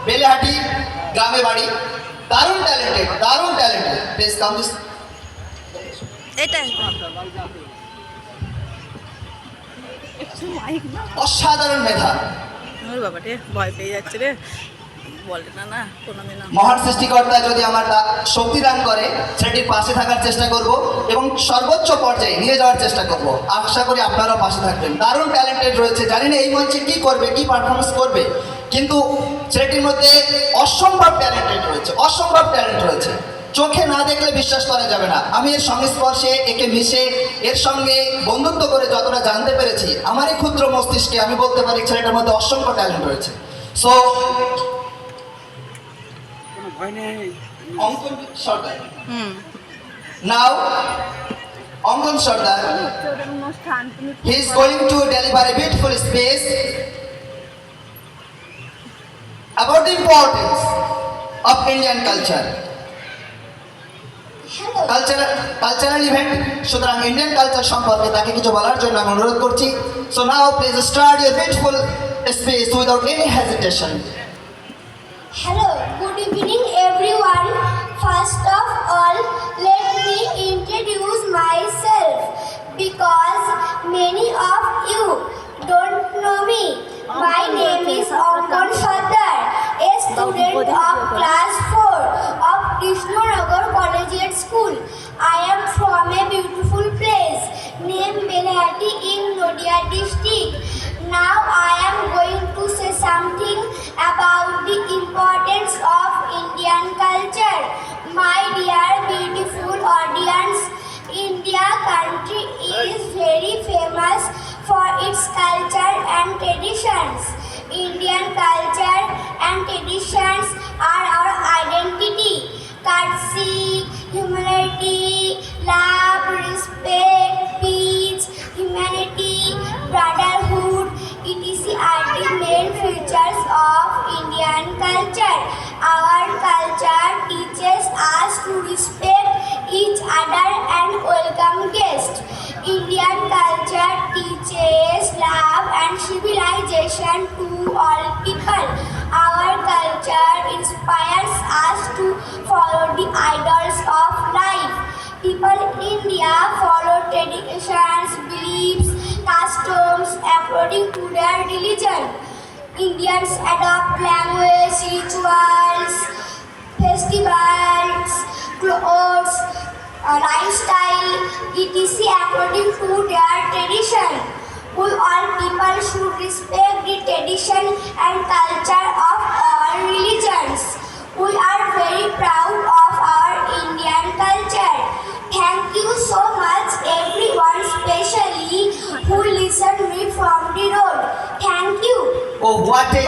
বেলেহাটি গ্রামে বাড়ি, দারুণ ট্যালেন্টেড। Please come this. এটাই অসাধারণ মেধা, ওর বাবা রে ভয় পেয়ে যাচ্ছে রে, বলে না না কোনোদিন। মহান সৃষ্টিকর্তা যদি আমার শক্তি দান করে ছেলেটির পাশে থাকার চেষ্টা করব এবং সর্বোচ্চ পর্যায়ে নিয়ে যাওয়ার চেষ্টা করব। আশা করি আপনারাও পাশে থাকবেন। দারুণ ট্যালেন্টেড রয়েছে, জানি না এই মঞ্চে কী করবে, কী পারফরমেন্স করবে, কিন্তু ছেলেটির মধ্যে অসম্ভব ট্যালেন্ট রয়েছে। চোখে না দেখলে বিশ্বাস করা যাবে না। আমি এর সংস্পর্শে একে মিশে এর সঙ্গে বন্ধুত্ব করে যতটা জানতে পেরেছি, আমার এই ক্ষুদ্র মস্তিষ্কে আমি বলতে পারি ছেলেটার মধ্যে অসংখ্য ট্যালেন্ট রয়েছে। সো অঙ্কন সর্দার, নাও অঙ্কন সর্দার, he is going to deliver a beautiful speech about the importance of Indian culture. Cultural event, সুতরাং ইন্ডিয়ান কালচার সম্পর্কে তাকে কিছু বলার জন্য আমি অনুরোধ করছি। So now please start your beautiful speech without any hesitation. Hello, good evening everyone. First of all, let me introduce myself because many of you don't know me. My name is Ankon Sardar, a student of class 4 of Krishnanagar Collegiate School. I am from a beautiful place named Belhati in Noida district. Now I am going to say something about the importance of Indian culture. My dear beautiful audience, India country is very famous for its culture and traditions. Indian culture and traditions are our identity. Courtesy, humanity, love, respect, peace, humanity, brotherhood, etc. are the main features of Indian culture. Our culture teaches us to respect each other and welcome guests. Indian culture teaches love and civilization to all people. Our culture inspires us to follow the idols of life. People in India follow traditions, beliefs, customs according to their religion. Indians adopt language, rituals, festivals, clothes, lifestyle, etc. according to their tradition. We all people should respect the tradition and culture of all religions. We are very proud of our Indian culture. Thank you so much everyone, especially who listened me from the road. Thank you. Oh, what a